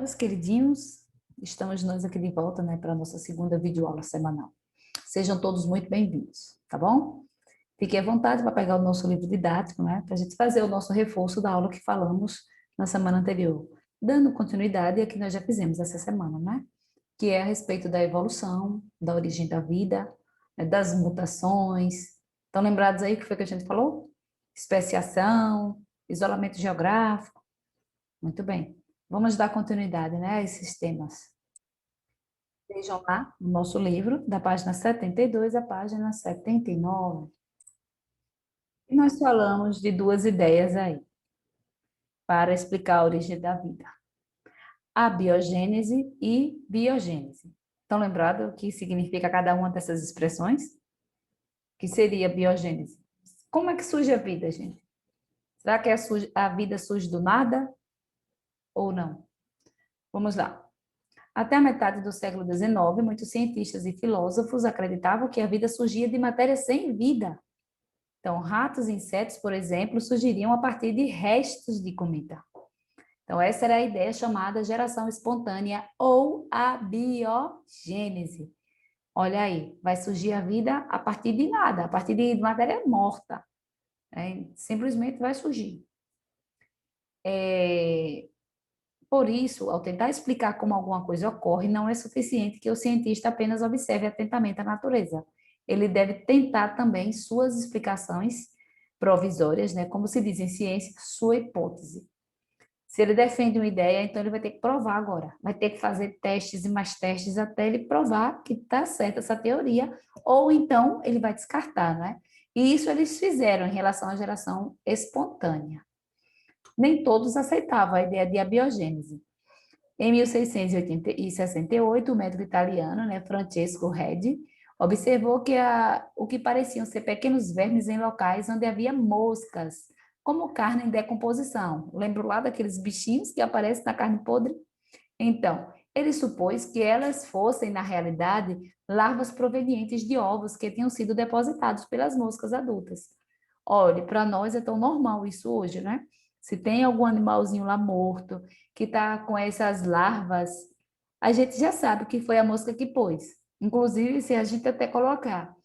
Meus queridinhos, estamos nós aqui de volta, né, para a nossa segunda videoaula semanal. Sejam todos muito bem-vindos, tá bom? Fiquem à vontade para pegar o nosso livro didático, né, para a gente fazer o nosso reforço da aula que falamos na semana anterior, dando continuidade a que nós já fizemos essa semana, né, que é a respeito da evolução, da origem da vida, né, das mutações. Estão lembrados aí o que foi que a gente falou? Especiação, isolamento geográfico. Muito bem. Vamos dar continuidade, né, a esses temas. Vejam lá no nosso livro, da página 72 à página 79. E nós falamos de duas ideias aí, para explicar a origem da vida. Abiogênese e biogênese. Estão lembrados o que significa cada uma dessas expressões? Que seria biogênese? Como é que surge a vida, gente? Será que a vida surge do nada ou não? Vamos lá. Até a metade do século XIX, muitos cientistas e filósofos acreditavam que a vida surgia de matéria sem vida. Então, ratos e insetos, por exemplo, surgiriam a partir de restos de comida. Então, essa era a ideia chamada geração espontânea ou abiogênese. Olha aí, vai surgir a vida a partir de nada, a partir de matéria morta. Simplesmente vai surgir. Por isso, ao tentar explicar como alguma coisa ocorre, não é suficiente que o cientista apenas observe atentamente a natureza. Ele deve tentar também suas explicações provisórias, né? Como se diz em ciência, sua hipótese. Se ele defende uma ideia, então ele vai ter que provar agora. Vai ter que fazer testes e mais testes até ele provar que está certa essa teoria, ou então ele vai descartar, né? E isso eles fizeram em relação à geração espontânea. Nem todos aceitavam a ideia de abiogênese. Em 1668, o médico italiano, né, Francesco Redi, observou que o que pareciam ser pequenos vermes em locais onde havia moscas, como carne em decomposição. Lembro lá daqueles bichinhos que aparecem na carne podre? Então, ele supôs que elas fossem, na realidade, larvas provenientes de ovos que tinham sido depositados pelas moscas adultas. Olha, para nós é tão normal isso hoje, né? Se tem algum animalzinho lá morto, que está com essas larvas, a gente já sabe que foi a mosca que pôs. Inclusive, se a gente até colocar.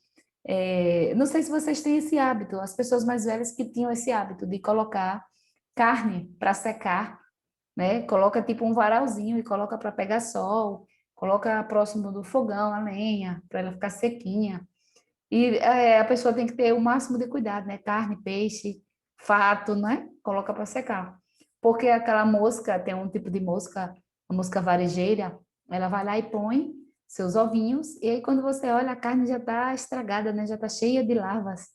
Não sei se vocês têm esse hábito, as pessoas mais velhas que tinham esse hábito de colocar carne para secar, né? Coloca tipo um varalzinho e coloca para pegar sol, coloca próximo do fogão a lenha, para ela ficar sequinha. E a pessoa tem que ter o máximo de cuidado, né? Carne, peixe, fato, né? Coloca para secar. Porque aquela mosca, tem um tipo de mosca, a mosca varejeira, ela vai lá e põe seus ovinhos, e aí quando você olha, a carne já está estragada, né? Já está cheia de larvas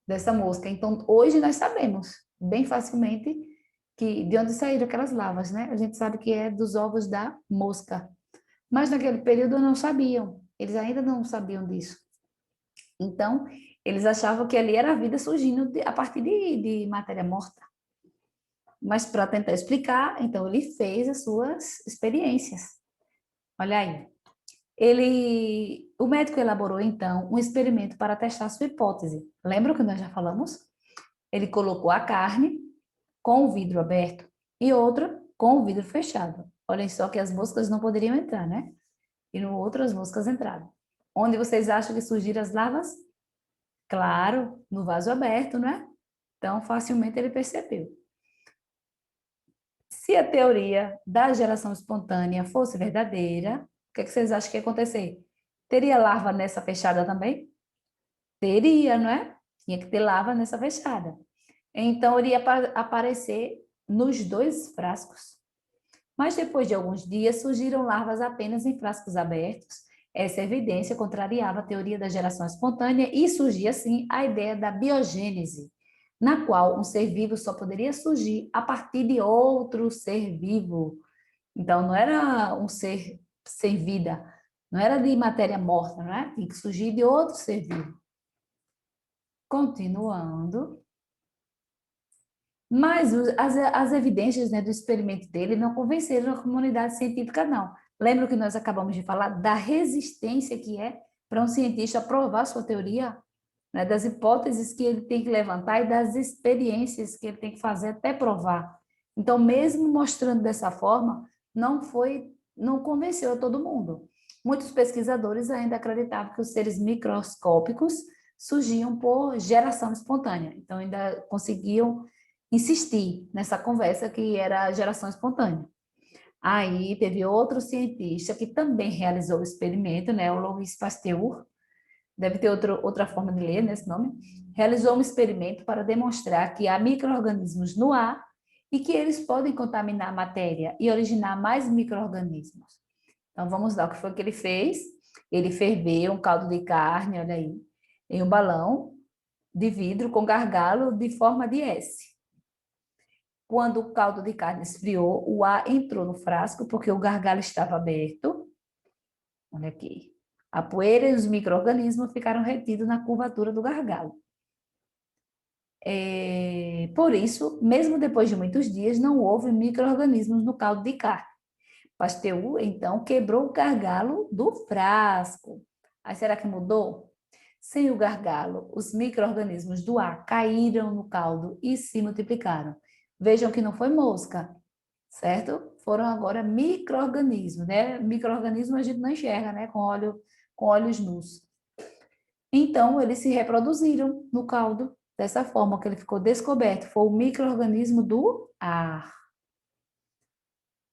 dessa mosca. Então, hoje nós sabemos bem facilmente que de onde saíram aquelas larvas, né? A gente sabe que é dos ovos da mosca. Mas naquele período não sabiam, eles ainda não sabiam disso. Então, eles achavam que ali era a vida surgindo a partir de matéria morta. Mas para tentar explicar, então ele fez as suas experiências. Olha aí. O médico elaborou então um experimento para testar sua hipótese. Lembra que nós já falamos? Ele colocou a carne com o vidro aberto e outra com o vidro fechado. Olhem só que as moscas não poderiam entrar, né? E no outro as moscas entraram. Onde vocês acham que surgiram as larvas? Claro, no vaso aberto, não é? Então, facilmente ele percebeu. Se a teoria da geração espontânea fosse verdadeira, o que é que vocês acham que ia acontecer? Teria larva nessa fechada também? Teria, não é? Tinha que ter larva nessa fechada. Então, iria aparecer nos dois frascos. Mas depois de alguns dias, surgiram larvas apenas em frascos abertos. Essa evidência contrariava a teoria da geração espontânea e surgia, assim, a ideia da biogênese, na qual um ser vivo só poderia surgir a partir de outro ser vivo. Então, não era um ser sem vida, não era de matéria morta, não é? Tinha que surgir de outro ser vivo. Continuando. Mas as evidências, né, do experimento dele não convenceram a comunidade científica, não. Lembra que nós acabamos de falar da resistência que é para um cientista provar sua teoria, né, das hipóteses que ele tem que levantar e das experiências que ele tem que fazer até provar. Então, mesmo mostrando dessa forma, não convenceu a todo mundo. Muitos pesquisadores ainda acreditavam que os seres microscópicos surgiam por geração espontânea. Então, ainda conseguiam insistir nessa conversa que era geração espontânea. Aí teve outro cientista que também realizou o experimento, né, o Louis Pasteur, deve ter outra forma de ler nesse nome, realizou um experimento para demonstrar que há micro-organismos no ar e que eles podem contaminar a matéria e originar mais micro-organismos. Então, vamos lá, o que foi que ele fez? Ele ferveu um caldo de carne, olha aí, em um balão de vidro com gargalo de forma de S. Quando o caldo de carne esfriou, o ar entrou no frasco porque o gargalo estava aberto. Olha aqui. A poeira e os micro-organismos ficaram retidos na curvatura do gargalo. Por isso, mesmo depois de muitos dias, não houve micro-organismos no caldo de carne. Pasteur, então, quebrou o gargalo do frasco. Aí, será que mudou? Sem o gargalo, os micro-organismos do ar caíram no caldo e se multiplicaram. Vejam que não foi mosca, certo? Foram agora micro-organismos, né? Micro-organismos a gente não enxerga, né? Com olhos nus. Então, eles se reproduziram no caldo dessa forma que ele ficou descoberto. Foi o micro-organismo do ar.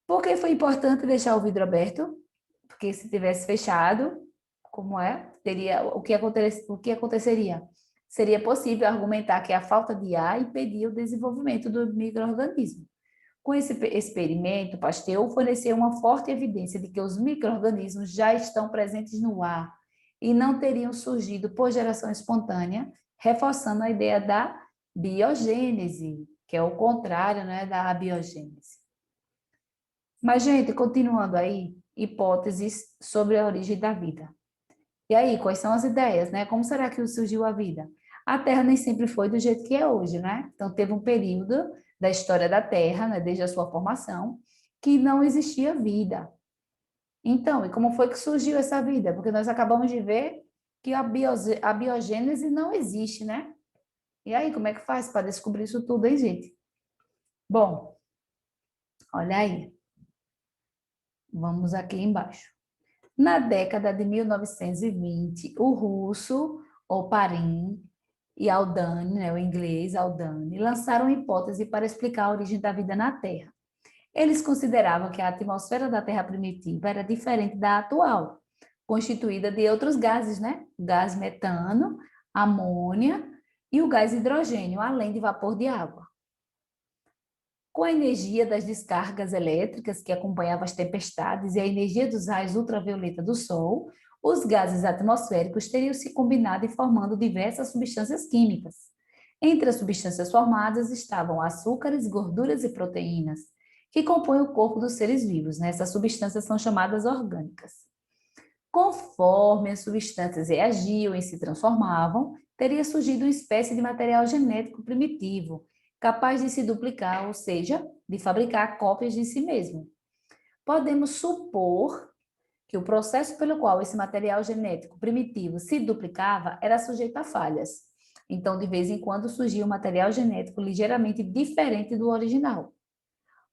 Por que foi importante deixar o vidro aberto? Porque se tivesse fechado, como é? O que aconteceria? Seria possível argumentar que a falta de ar impedia o desenvolvimento do micro-organismo. Com esse experimento, Pasteur forneceu uma forte evidência de que os micro-organismos já estão presentes no ar e não teriam surgido por geração espontânea, reforçando a ideia da biogênese, que é o contrário, né, da abiogênese. Mas, gente, continuando aí, hipóteses sobre a origem da vida. E aí, quais são as ideias, né? Como será que surgiu a vida? A Terra nem sempre foi do jeito que é hoje, né? Então, teve um período da história da Terra, né, desde a sua formação, que não existia vida. Então, e como foi que surgiu essa vida? Porque nós acabamos de ver que a biogênese não existe, né? E aí, como é que faz para descobrir isso tudo, hein, gente? Bom, olha aí. Vamos aqui embaixo. Na década de 1920, o russo Oparin e Aldane, né, o inglês Aldane, lançaram uma hipótese para explicar a origem da vida na Terra. Eles consideravam que a atmosfera da Terra primitiva era diferente da atual, constituída de outros gases, né? O gás metano, amônia e o gás hidrogênio, além de vapor de água. Com a energia das descargas elétricas que acompanhavam as tempestades e a energia dos raios ultravioleta do Sol, os gases atmosféricos teriam se combinado e formando diversas substâncias químicas. Entre as substâncias formadas estavam açúcares, gorduras e proteínas, que compõem o corpo dos seres vivos, né? Essas substâncias são chamadas orgânicas. Conforme as substâncias reagiam e se transformavam, teria surgido uma espécie de material genético primitivo, capaz de se duplicar, ou seja, de fabricar cópias de si mesmo. Podemos supor que o processo pelo qual esse material genético primitivo se duplicava era sujeito a falhas. Então, de vez em quando, surgia um material genético ligeiramente diferente do original.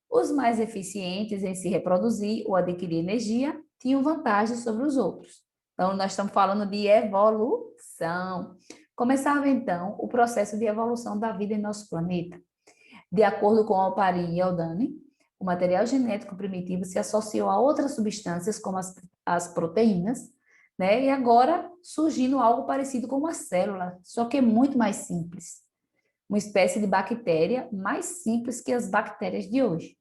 Os mais eficientes em se reproduzir ou adquirir energia tinham vantagens sobre os outros. Então, nós estamos falando de evolução. Começava, então, o processo de evolução da vida em nosso planeta. De acordo com Oparin e Aldane, o material genético primitivo se associou a outras substâncias, como as proteínas, né? E agora surgindo algo parecido com uma célula, só que é muito mais simples. Uma espécie de bactéria mais simples que as bactérias de hoje.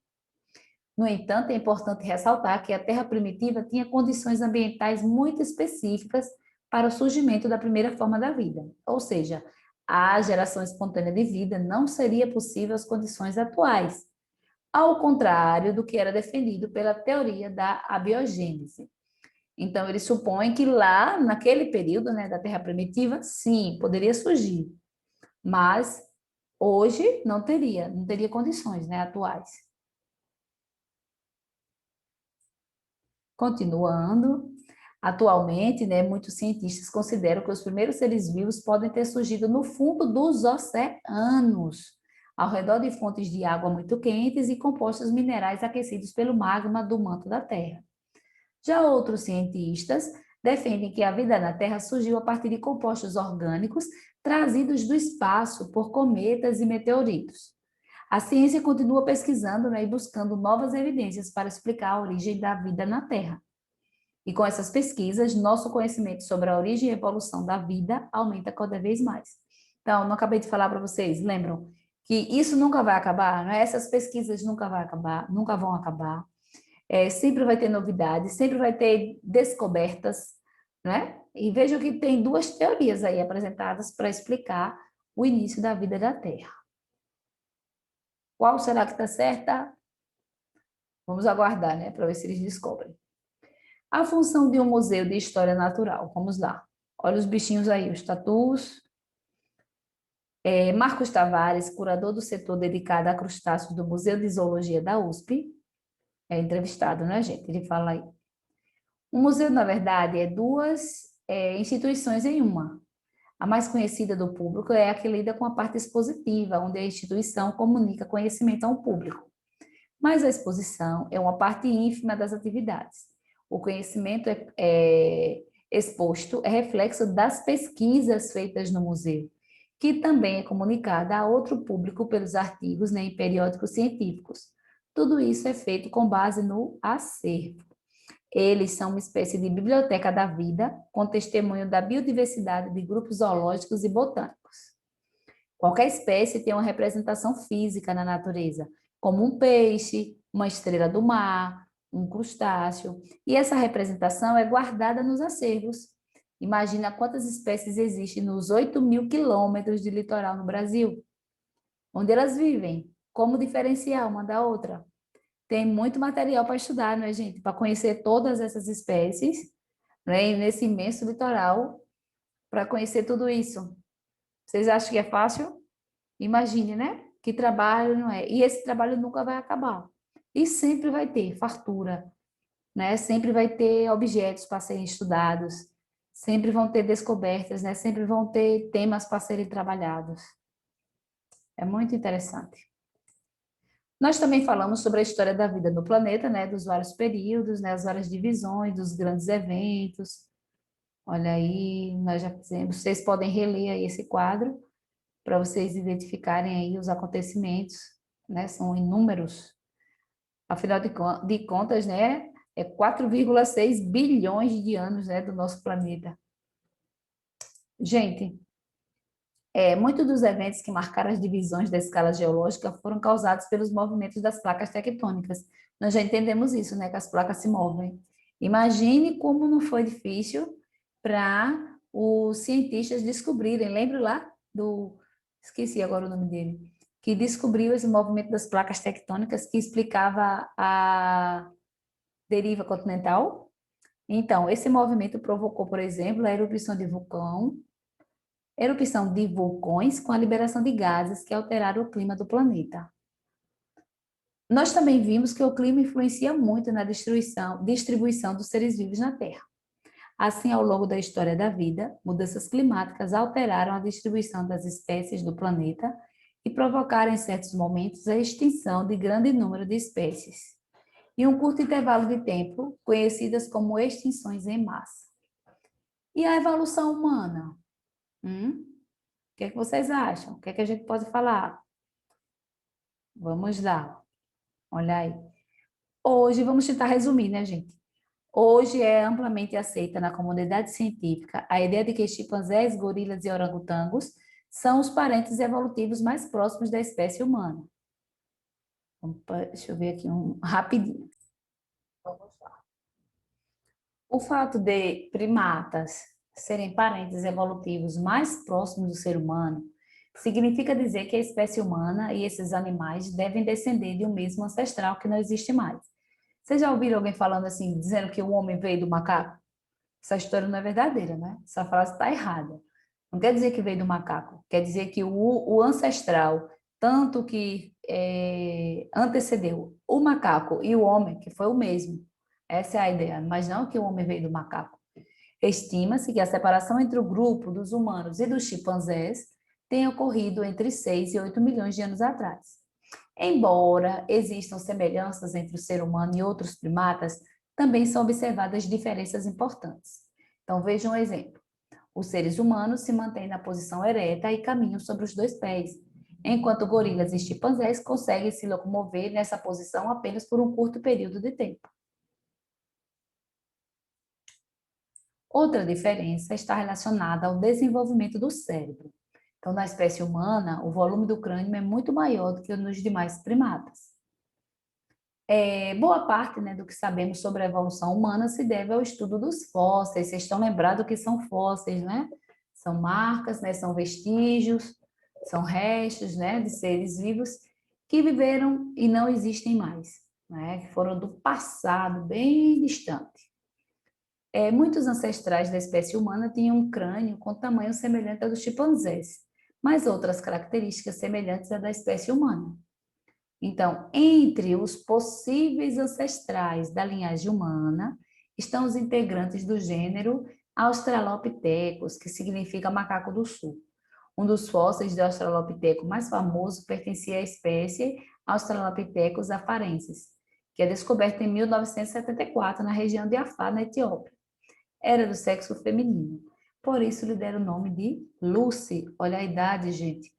No entanto, é importante ressaltar que a Terra primitiva tinha condições ambientais muito específicas para o surgimento da primeira forma da vida, ou seja, a geração espontânea de vida não seria possível às condições atuais, ao contrário do que era defendido pela teoria da abiogênese. Então, ele supõe que lá, naquele período, né, da Terra primitiva, sim, poderia surgir, mas hoje não teria condições, né, atuais. Continuando, atualmente, né, muitos cientistas consideram que os primeiros seres vivos podem ter surgido no fundo dos oceanos, ao redor de fontes de água muito quentes e compostos minerais aquecidos pelo magma do manto da Terra. Já outros cientistas defendem que a vida na Terra surgiu a partir de compostos orgânicos trazidos do espaço por cometas e meteoritos. A ciência continua pesquisando, né, e buscando novas evidências para explicar a origem da vida na Terra. E com essas pesquisas, nosso conhecimento sobre a origem e evolução da vida aumenta cada vez mais. Então, não acabei de falar para vocês, lembram que isso nunca vai acabar, não é? Essas pesquisas nunca vão acabar, nunca vão acabar. Sempre vai ter novidades, sempre vai ter descobertas, né? E vejam que tem duas teorias aí apresentadas para explicar o início da vida da Terra. Qual será que está certa? Vamos aguardar, né, para ver se eles descobrem. A função de um museu de história natural, vamos lá. Olha os bichinhos aí, os tatus. Marcos Tavares, curador do setor dedicado a crustáceos do Museu de Zoologia da USP, é entrevistado, né, gente? Ele fala aí. O museu, na verdade, é duas instituições em uma. A mais conhecida do público é a que lida com a parte expositiva, onde a instituição comunica conhecimento ao público. Mas a exposição é uma parte ínfima das atividades. O conhecimento exposto é reflexo das pesquisas feitas no museu, que também é comunicada a outro público pelos artigos, né, em periódicos científicos. Tudo isso é feito com base no acervo. Eles são uma espécie de biblioteca da vida, com testemunho da biodiversidade de grupos zoológicos e botânicos. Qualquer espécie tem uma representação física na natureza, como um peixe, uma estrela do mar, um crustáceo, e essa representação é guardada nos acervos. Imagina quantas espécies existem nos 8.000 quilômetros de litoral no Brasil. Onde elas vivem? Como diferenciar uma da outra? Tem muito material para estudar, né, gente? Para conhecer todas essas espécies, né? E nesse imenso litoral, para conhecer tudo isso. Vocês acham que é fácil? Imagine, né? Que trabalho não é? E esse trabalho nunca vai acabar. E sempre vai ter fartura, né? Sempre vai ter objetos para serem estudados, sempre vão ter descobertas, né? Sempre vão ter temas para serem trabalhados. É muito interessante. Nós também falamos sobre a história da vida no planeta, né? Dos vários períodos, né? As várias divisões, dos grandes eventos. Olha aí, nós já fizemos. Vocês podem reler aí esse quadro para vocês identificarem aí os acontecimentos, né? São inúmeros. Afinal de contas, né? É 4,6 bilhões de anos, né? Do nosso planeta. Gente, muitos dos eventos que marcaram as divisões da escala geológica foram causados pelos movimentos das placas tectônicas. Nós já entendemos isso, né? Que as placas se movem. Imagine como não foi difícil para os cientistas descobrirem. Lembra lá do... Esqueci agora o nome dele. Que descobriu esse movimento das placas tectônicas que explicava a deriva continental. Então, esse movimento provocou, por exemplo, a erupção de vulcões com a liberação de gases que alteraram o clima do planeta. Nós também vimos que o clima influencia muito na distribuição dos seres vivos na Terra. Assim, ao longo da história da vida, mudanças climáticas alteraram a distribuição das espécies do planeta e provocaram, em certos momentos, a extinção de grande número de espécies, em um curto intervalo de tempo, conhecidas como extinções em massa. E a evolução humana? O que é que vocês acham? O que é que a gente pode falar? Vamos lá, olha aí. Hoje, vamos tentar resumir, né, gente? Hoje é amplamente aceita na comunidade científica a ideia de que chimpanzés, gorilas e orangotangos são os parentes evolutivos mais próximos da espécie humana. Deixa eu ver aqui rapidinho. Vamos lá. O fato de primatas serem parentes evolutivos mais próximos do ser humano significa dizer que a espécie humana e esses animais devem descender de um mesmo ancestral que não existe mais. Vocês já ouviram alguém falando assim, dizendo que o homem veio do macaco? Essa história não é verdadeira, né? Essa frase está errada. Não quer dizer que veio do macaco, quer dizer que o ancestral, tanto que antecedeu o macaco e o homem, que foi o mesmo. Essa é a ideia, mas não que o homem veio do macaco. Estima-se que a separação entre o grupo dos humanos e dos chimpanzés tenha ocorrido entre 6 e 8 milhões de anos atrás. Embora existam semelhanças entre o ser humano e outros primatas, também são observadas diferenças importantes. Então, veja um exemplo. Os seres humanos se mantêm na posição ereta e caminham sobre os dois pés, enquanto gorilas e chimpanzés conseguem se locomover nessa posição apenas por um curto período de tempo. Outra diferença está relacionada ao desenvolvimento do cérebro. Então, na espécie humana, o volume do crânio é muito maior do que nos demais primatas. Boa parte, né, do que sabemos sobre a evolução humana se deve ao estudo dos fósseis. Vocês estão lembrados do que são fósseis, né? São marcas, né, são vestígios, são restos, né, de seres vivos que viveram e não existem mais, né, que foram do passado bem distante. Muitos ancestrais da espécie humana tinham um crânio com tamanho semelhante ao dos chimpanzés, mas outras características semelhantes à da espécie humana. Então, entre os possíveis ancestrais da linhagem humana estão os integrantes do gênero Australopithecus, que significa macaco do sul. Um dos fósseis de Australopithecus mais famoso pertencia à espécie Australopithecus afarensis, que é descoberta em 1974 na região de Afar, na Etiópia. Era do sexo feminino. Por isso lhe deram o nome de Lucy. Olha a idade, gente.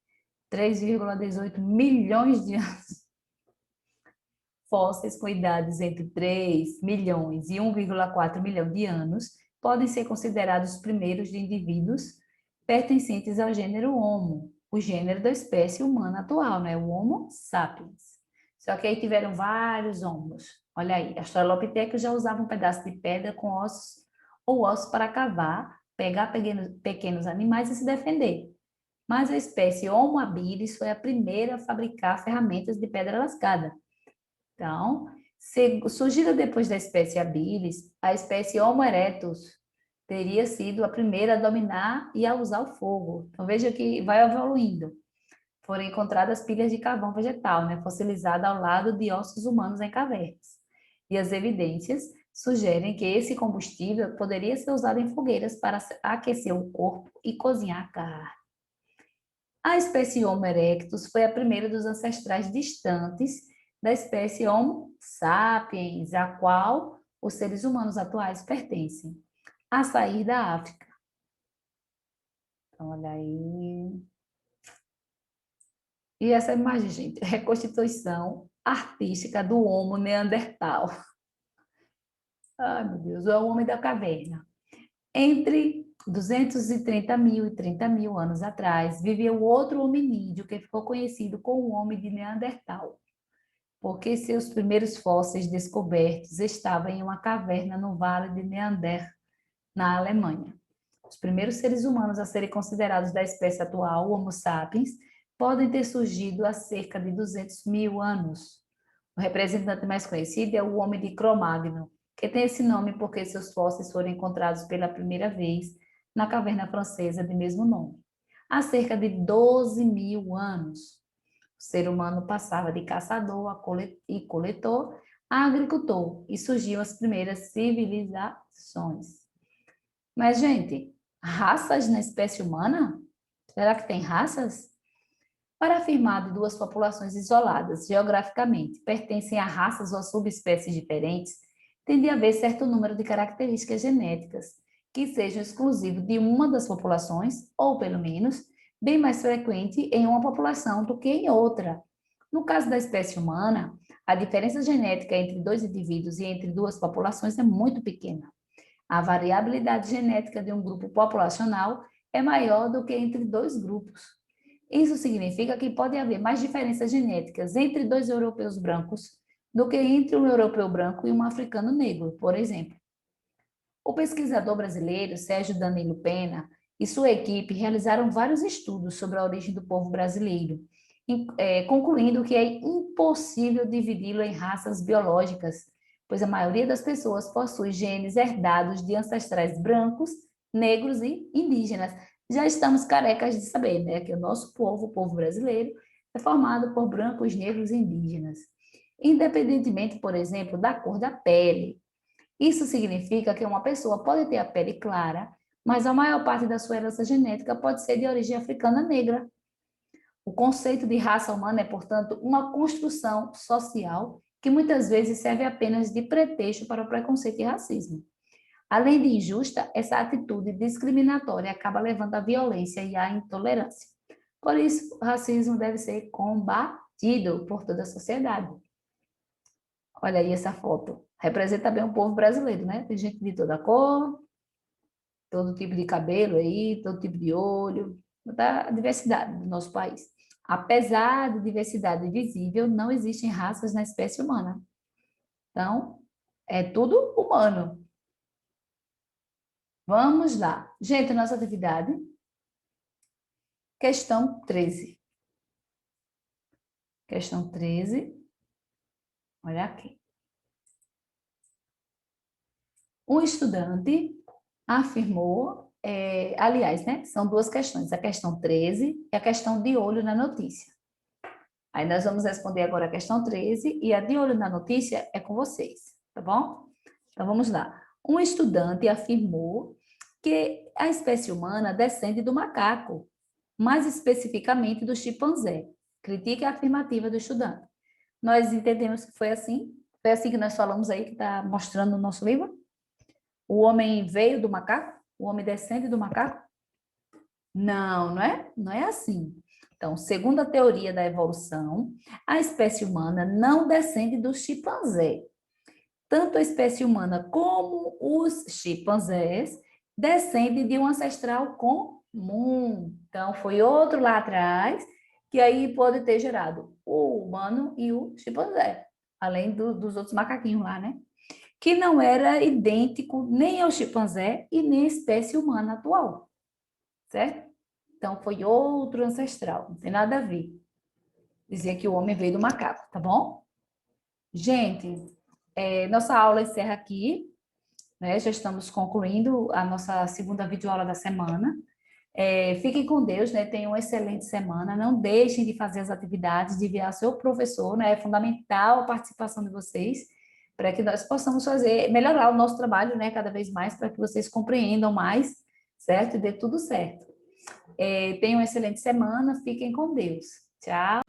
3,18 milhões de anos. Fósseis com idades entre 3 milhões e 1,4 milhão de anos podem ser considerados os primeiros de indivíduos pertencentes ao gênero Homo, o gênero da espécie humana atual, né? O Homo sapiens. Só que aí tiveram vários homos. Olha aí, Australopithecus já usava um pedaço de pedra com ossos ou ossos para cavar, pegar pequenos animais e se defender. Mas a espécie Homo habilis foi a primeira a fabricar ferramentas de pedra lascada. Então, surgida depois da espécie habilis, a espécie Homo erectus teria sido a primeira a dominar e a usar o fogo. Então, veja que vai evoluindo. Foram encontradas pilhas de carvão vegetal, né, fossilizada ao lado de ossos humanos em cavernas. E as evidências sugerem que esse combustível poderia ser usado em fogueiras para aquecer o corpo e cozinhar a carne. A espécie Homo erectus foi a primeira dos ancestrais distantes da espécie Homo sapiens, a qual os seres humanos atuais pertencem, a sair da África. Então, olha aí. E essa imagem, gente, reconstituição artística do Homo neandertal. Ai, meu Deus, é o homem da caverna. Entre 230 mil e 30 mil anos atrás, viveu outro hominídeo que ficou conhecido como o homem de Neandertal, porque seus primeiros fósseis descobertos estavam em uma caverna no Vale de Neander, na Alemanha. Os primeiros seres humanos a serem considerados da espécie atual, o Homo sapiens, podem ter surgido há cerca de 200 mil anos. O representante mais conhecido é o homem de Cro-Magnon, que tem esse nome porque seus fósseis foram encontrados pela primeira vez na caverna francesa de mesmo nome. Há cerca de 12 mil anos, o ser humano passava de caçador e coletor a agricultor e surgiam as primeiras civilizações. Mas, gente, raças na espécie humana? Será que tem raças? Para afirmar de duas populações isoladas geograficamente pertencem a raças ou subespécies diferentes, tem de haver certo número de características genéticas que sejam exclusivas de uma das populações, ou pelo menos, bem mais frequente em uma população do que em outra. No caso da espécie humana, a diferença genética entre dois indivíduos e entre duas populações é muito pequena. A variabilidade genética de um grupo populacional é maior do que entre dois grupos. Isso significa que pode haver mais diferenças genéticas entre dois europeus brancos do que entre um europeu branco e um africano negro, por exemplo. O pesquisador brasileiro Sérgio Danilo Pena e sua equipe realizaram vários estudos sobre a origem do povo brasileiro, concluindo que é impossível dividi-lo em raças biológicas, pois a maioria das pessoas possui genes herdados de ancestrais brancos, negros e indígenas. Já estamos carecas de saber, né, que o nosso povo, o povo brasileiro, é formado por brancos, negros e indígenas, independentemente, por exemplo, da cor da pele. Isso significa que uma pessoa pode ter a pele clara, mas a maior parte da sua herança genética pode ser de origem africana negra, O conceito de raça humana é, portanto, uma construção social que muitas vezes serve apenas de pretexto para o preconceito e racismo. Além de injusta, essa atitude discriminatória acaba levando à violência e à intolerância. Por isso, o racismo deve ser combatido por toda a sociedade. Olha aí essa foto. Representa bem o povo brasileiro, né? Tem gente de toda cor, todo tipo de cabelo aí, todo tipo de olho, da diversidade do nosso país. Apesar de diversidade visível, não existem raças na espécie humana. Então, é tudo humano. Vamos lá. Gente, nossa atividade. Questão 13. Questão 13. Olha aqui. Um estudante afirmou, aliás, né? São duas questões, a questão 13 e a questão de olho na notícia. Aí nós vamos responder agora a questão 13 e a de olho na notícia é com vocês, tá bom? Então vamos lá. Um estudante afirmou que a espécie humana descende do macaco, mais especificamente do chimpanzé. Critique a afirmativa do estudante. Nós entendemos que foi assim? Foi assim que nós falamos aí, que está mostrando no nosso livro? O homem veio do macaco? O homem descende do macaco? Não, não é? Não é assim. Então, segundo a teoria da evolução, a espécie humana não descende do chimpanzé. Tanto a espécie humana como os chimpanzés descendem de um ancestral comum. Então, foi outro lá atrás que aí pode ter gerado o humano e o chimpanzé, além dos outros macaquinhos lá, né? Que não era idêntico nem ao chimpanzé e nem à espécie humana atual, certo? Então, foi outro ancestral, não tem nada a ver. Dizer que o homem veio do macaco, tá bom? Gente, nossa aula encerra aqui, né? Já estamos concluindo a nossa segunda videoaula da semana. Fiquem com Deus, né? Tenham uma excelente semana. Não deixem de fazer as atividades, de enviar seu professor, né? É fundamental a participação de vocês para que nós possamos melhorar o nosso trabalho, né? Cada vez mais, para que vocês compreendam mais, certo? E dê tudo certo. Tenham uma excelente semana. Fiquem com Deus. Tchau.